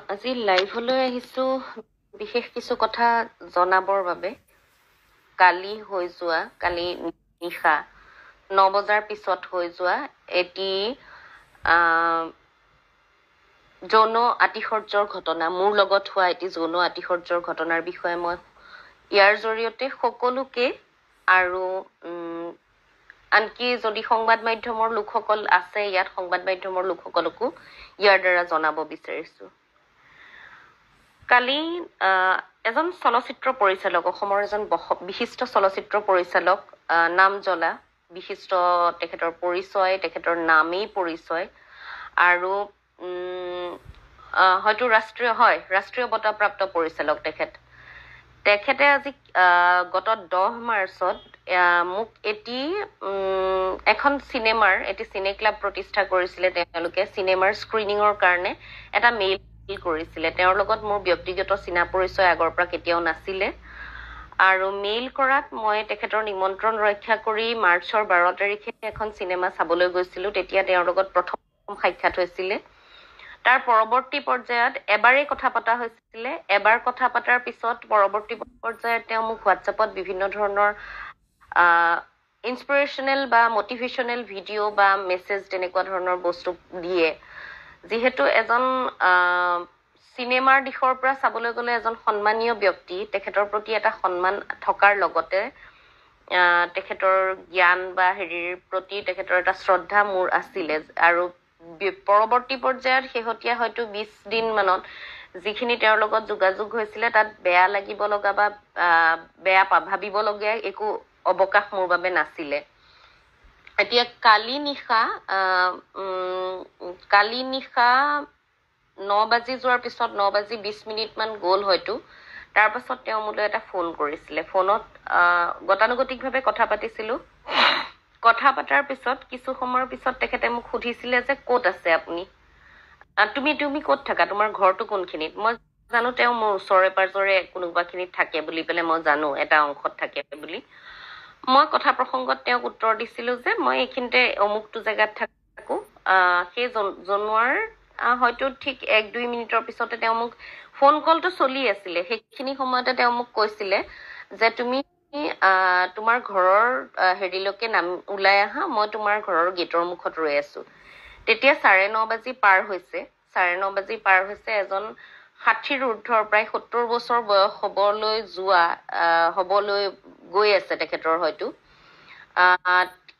আজি লাইভলৈ আহিছো বিশেষ কিছু কথা জনাবৰ বাবে। কালি নিশা 9 বজাৰ পিছত হৈ যোৱা এটি যৌন আতিশয্যৰ ঘটনা, মোৰ লগত হোৱা এটি যৌন আতিশয্যৰ ঘটনাৰ বিষয়ে মই ইয়াৰ জৰিয়তে সকলোকে আৰু আনকি যদি সংবাদ মাধ্যমৰ লোকসকল আছে ইয়াত, সংবাদ মাধ্যমৰ লোকসকলকো ইয়াৰ দ্বাৰা জনাব বিচাৰিছো। কালি এজন চলচ্চিত্ৰ পৰিচালক, অসমৰ এজন বিশিষ্ট চলচ্চিত্ৰ পৰিচালক, নাম জ্বলা বিশিষ্ট, তেখেতৰ পৰিচয়, তেখেতৰ নামেই পৰিচয়, আৰু হয়তো ৰাষ্ট্ৰীয় বঁটাপ্ৰাপ্ত পৰিচালক তেখেতে আজি গত 10 মাৰ্চত মোক এখন এটি চিনে ক্লাব প্ৰতিষ্ঠা কৰিছিলে। তেওঁলোকে চিনেমাৰ স্ক্ৰিনিঙৰ কাৰণে এটা মেইল কৰিছিলে। তেওঁৰ লগত মোৰ ব্যক্তিগত চিনা পৰিচয় আগৰ পৰা কেতিয়াও নাছিলে, আৰু মেইল কৰাত মই তেখেতৰ নিমন্ত্ৰণ ৰক্ষা কৰি মাৰ্চৰ 12 তাৰিখে এখন চিনেমা চাবলৈ গৈছিলো। তেতিয়া তেওঁৰ লগত প্ৰথম সাক্ষাৎ হৈছিলে। তাৰ পৰৱৰ্তী পৰ্যায়ত এবাৰেই কথা পতা হৈছিলে। এবাৰ কথা পতাৰ পিছত পৰৱৰ্তী পৰ্যায়ত তেওঁ মোক হোৱাটছএপত বিভিন্ন ধৰণৰ ইনস্পিৰেশ্যনেল বা মটিভেশ্যনেল ভিডিঅ' বা মেছেজ তেনেকুৱা ধৰণৰ বস্তু দিয়ে। যিহেতু এজন চিনেমাৰ দিশৰ পৰা চাবলৈ গ'লে এজন সন্মানীয় ব্যক্তি, তেখেতৰ প্ৰতি এটা সন্মান থকাৰ লগতে তেখেতৰ জ্ঞান বা হেৰিৰ প্ৰতি তেখেতৰ এটা শ্ৰদ্ধা মোৰ আছিলে। আৰু পৰৱৰ্তী পৰ্যায়ত শেহতীয়া হয়তো 20 দিন মানত যিখিনি তেওঁৰ লগত যোগাযোগ হৈছিলে, তাত বেয়া লাগিব লগা বা বেয়া ভাবিবলগীয়া একো অৱকাশ মোৰ বাবে নাছিলে। এতিয়া কালি নিশা 9 বাজি যোৱাৰ পিছত 9 বাজি 20 মিনিট মান গ'ল হয়তো। তাৰ পাছত তেওঁ মোলৈ এটা ফোন কৰিছিলে। ফোনত গতানুগতিকভাৱে কথা পাতিছিলো। কথা পতাৰ পিছত কিছু সময়ৰ পিছত তেখেতে মোক সুধিছিলে যে ক'ত আছে আপুনি, তুমি ক'ত থাকা, তোমাৰ ঘৰটো কোনখিনিত। মই জানো তেওঁ মোৰ ওচৰে পাজৰে কোনোবাখিনিত থাকে বুলি পেলাই, মই জানো এটা অংশত থাকে বুলি। মই কথা প্ৰসংগত তেওঁক উত্তৰ দিছিলো যে মই এইখিনিতে অমুকটো জেগাত থাকো। সেই জনোৱাৰ হয়তো ঠিক 1-2 মিনিটৰ পিছতে তেওঁ মোক, ফোন কলটো চলি আছিলে, সেইখিনি সময়তে তেওঁ মোক কৈছিলে যে তুমি তোমাৰ ঘৰৰ হেৰিলৈকে ওলাই আহা, মই তোমাৰ ঘৰৰ গেটৰ মুখত ৰৈ আছো। তেতিয়া 9:30 বাজি পাৰ হৈছে। 9:30 বাজি পাৰ হৈছে। এজন 60ৰ ঊৰ্ধ্বৰ, প্ৰায় 70 বছৰ বয়স হবলৈ গৈ আছে তেখেতৰ হয়তো।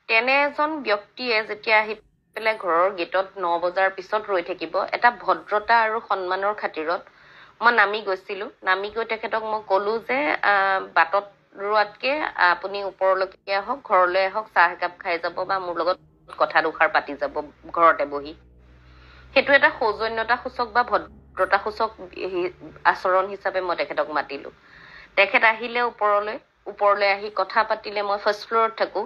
তেনে এজন ব্যক্তিয়ে যেতিয়া আহি পেলাই ঘৰৰ গেটত 9 বজাৰ পিছত ৰৈ থাকিব, এটা ভদ্ৰতা আৰু সন্মানৰ খাতিৰত মই নামি গৈছিলো। নামি গৈ তেখেতক মই কলো যে বাটত ৰোৱাতকে আপুনি ওপৰলৈকে আহক, ঘৰলৈ আহক, চাহ একাপ খাই যাব বা মোৰ লগত কথা দুষাৰ পাতি যাব ঘৰতে বহি। সেইটো এটা সৌজন্যতাসূচক বা ভদ্ৰতাসূচক আচৰণ হিচাপে মই তেখেতক মাতিলো। তেখেত আহিলে ওপৰলৈ আহি কথা পাতিলে। মই ফাৰ্ষ্ট ফ্ল'ৰত থাকো।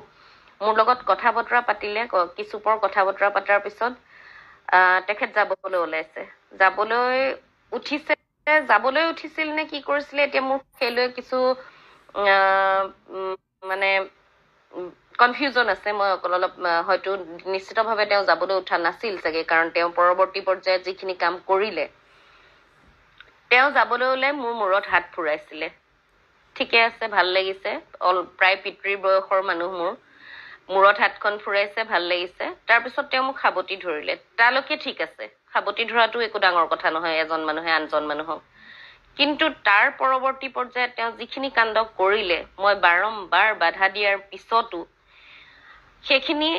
মোৰ লগত কথা বতৰা পাতিলে। কিছুপৰ কথা বতৰা পতাৰ পিছত তেখেত যাবলৈ ওলাইছে। যাবলৈ উঠিছিল নে কি কৰিছিলে, এতিয়া মোৰ সেইলৈ কিছু মানে কনফিউজন আছে। মই অলপ হয়তো নিশ্চিতভাৱে তেওঁ যাবলৈ উঠা নাছিল চাগে, কাৰণ তেওঁ পৰৱৰ্তী পৰ্যায়ত যিখিনি কাম কৰিলে, তেওঁ যাবলৈ ওলাই মোৰ মূৰত হাত ফুৰাইছিলে। ঠিকে আছে, ভাল লাগিছে। প্ৰায় পিতৃৰ বয়সৰ মানুহ, মূৰত হাতখন ফুৰাইছে, ভাল লাগিছে। তাৰপিছত তেওঁ মোক সাৱটি ধৰিলে। তালৈকে ঠিক আছে, সাৱটি ধৰাটো একো ডাঙৰ কথা নহয় এজন মানুহে আনজন মানুহক। কিন্তু তাৰ পৰৱৰ্তী পৰ্যায়ত তেওঁ যিখিনি কাণ্ড কৰিলে, মই বাৰম্বাৰ বাধা দিয়াৰ পিছতো সেইখিনি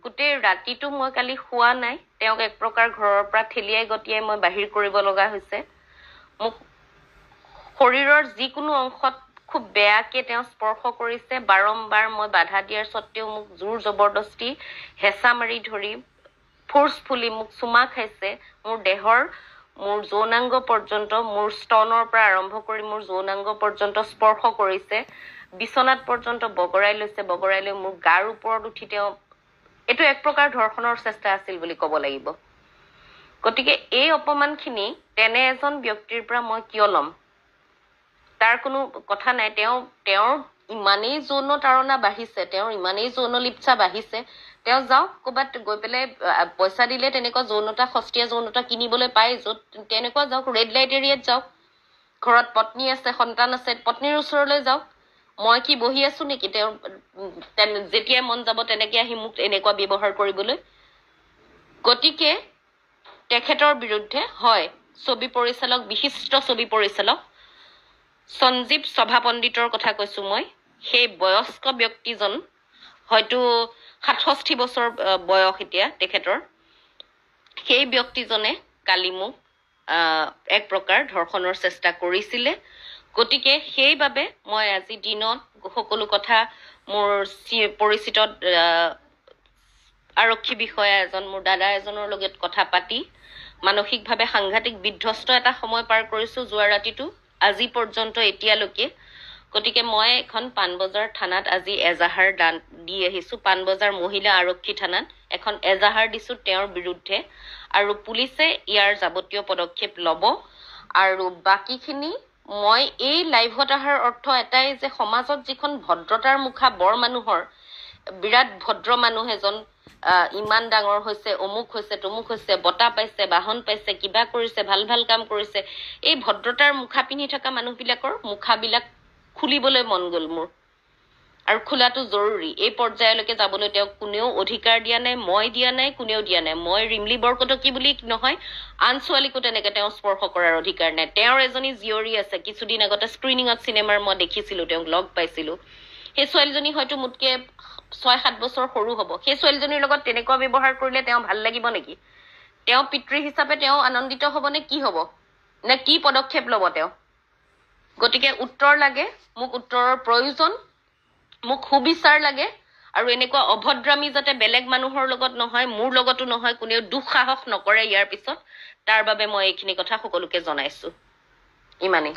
গোটেই ৰাতিটো মই কালি শোৱা নাই। তেওঁক এক প্ৰকাৰ ঘৰৰ পৰা ঠেলিয়াই গতিয়াই মই বাহিৰ কৰিব লগা হৈছে। মোক শৰীৰৰ যিকোনো অংশত খুব বেয়াকে তেওঁ স্পৰ্শ কৰিছে। বাৰম্বাৰ মই বাধা দিয়াৰ স্বত্তেও মোক জোৰ জবৰদস্তি হেঁচা মাৰি ধৰি ফোৰ্চফুলি মোক চুমা খাইছে। মোৰ দেহৰ, মোৰ যৌনাংগ পৰ্যন্ত, মোৰ স্তনৰ পৰা আৰম্ভ কৰি মোৰ যৌনাংগ পৰ্যন্ত স্পৰ্শ কৰিছে। বিচনাত পৰ্যন্ত বগৰাই লৈ মোৰ গাৰ ওপৰত উঠি তেওঁ, এইটো এক প্ৰকাৰ ধৰ্ষণৰ চেষ্টা আছিল বুলি ক'ব লাগিব। গতিকে এই অপমানখিনি তেনে এজন ব্যক্তিৰ পৰা মই কিয় ল'ম? তাৰ কোনো কথা নাই। তেওঁৰ ইমানেই যৌন তাৰণা বাঢ়িছে, তেওঁৰ ইমানেই যৌন লিপ্সা বাঢ়িছে, তেওঁ যাওক ক'ৰবাত গৈ পেলাই পইচা দিলে তেনেকুৱা যৌনতা, সস্তীয়া যৌনতা কিনিবলৈ পায়, য'ত তেনেকুৱা যাওক, ৰেড লাইট এৰিয়াত যাওক। ঘৰত পত্নী আছে, সন্তান আছে, পত্নীৰ ওচৰলৈ যাওক। মই কি বহি আছো নেকি তেওঁ যেতিয়াই মন যাব তেনেকে আহি মোক এনেকুৱা ব্যৱহাৰ কৰিবলৈ? গতিকে তেখেতৰ বিৰুদ্ধে হয় ছবি পৰিচালক, বিশিষ্ট ছবি পৰিচালক সঞ্জীৱ সভা পণ্ডিতৰ কথা কৈছো মই। সেই বয়স্ক ব্যক্তিজন, হয়তো ৬৭ বছৰ বয়স এতিয়া তেখেতৰ, সেই ব্যক্তিজনে কালি মোক এক প্ৰকাৰ ধৰ্ষণৰ চেষ্টা কৰিছিলে। গতিকে সেইবাবে মই আজি দিনত সকলো কথা মোৰ পৰিচিত আৰক্ষী বিষয়া এজন, মোৰ দাদা এজনৰ লগত কথা পাতি মানসিকভাৱে সাংঘাতিক বিধ্বস্ত এটা সময় পাৰ কৰিছো যোৱা ৰাতিটো, আজি পৰ্যন্ত এতিয়ালৈকে। গতিকে মই এখন পাণবজাৰ থানাত আজি এজাহাৰ দি আহিছো, পাণবজাৰ মহিলা আৰক্ষী থানাত এখন এজাহাৰ দিছো তেওঁৰ বিৰুদ্ধে, আৰু পুলিচে ইয়াৰ যাৱতীয় পদক্ষেপ ল'ব। আৰু বাকীখিনি মই এই লাইভত অহাৰ অৰ্থ এটাই যে সমাজত যিখন ভদ্ৰতাৰ মুখা বৰ মানুহৰ, বিৰাট ভদ্ৰ মানুহ এজন ইমান ডাঙৰ হৈছে, অমুক হৈছে, তমুক হৈছে, বঁটা পাইছে, বাহন পাইছে, কিবা কৰিছে, ভাল ভাল কাম কৰিছে, এই ভদ্ৰতাৰ মুখা পিন্ধি থকা মানুহবিলাকৰ মুখাবিলাক খুলিবলৈ মন গ'ল মোৰ, আৰু খোলাটো জৰুৰী। এই পৰ্যায়লৈকে যাবলৈ তেওঁক কোনেও অধিকাৰ দিয়া নাই, মই দিয়া নাই, কোনেও দিয়া নাই। মই ৰিমলি বৰকটকী বুলি নহয়, আন ছোৱালীকো তেনেকে তেওঁ স্পৰ্শ কৰাৰ অধিকাৰ নাই। তেওঁৰ এজনী জীয়ৰী আছে, কিছুদিন আগতে স্ক্ৰিনিঙত চিনেমাৰ মই দেখিছিলো, তেওঁক লগ পাইছিলো। সেই ছোৱালীজনী হয়তো মোতকে ৬-৭ বছৰ সৰু হ'ব। সেই ছোৱালীজনীৰ লগত তেনেকুৱা ব্যৱহাৰ কৰিলে তেওঁ ভাল লাগিব নেকি? তেওঁ পিতৃ হিচাপে তেওঁ আনন্দিত হ'ব নে কি হ'ব? নে কি পদক্ষেপ ল'ব তেওঁ? গতিকে উত্তৰ লাগে, মোক উত্তৰৰ প্ৰয়োজন, মোক সুবিচাৰ লাগে। আৰু এনেকুৱা অভদ্ৰামী যাতে বেলেগ মানুহৰ লগত নহয়, মোৰ লগতো নহয়, কোনেও দুঃসাহস নকৰে ইয়াৰ পিছত, তাৰ বাবে মই এইখিনি কথা সকলোকে জনাইছো। ইমানেই।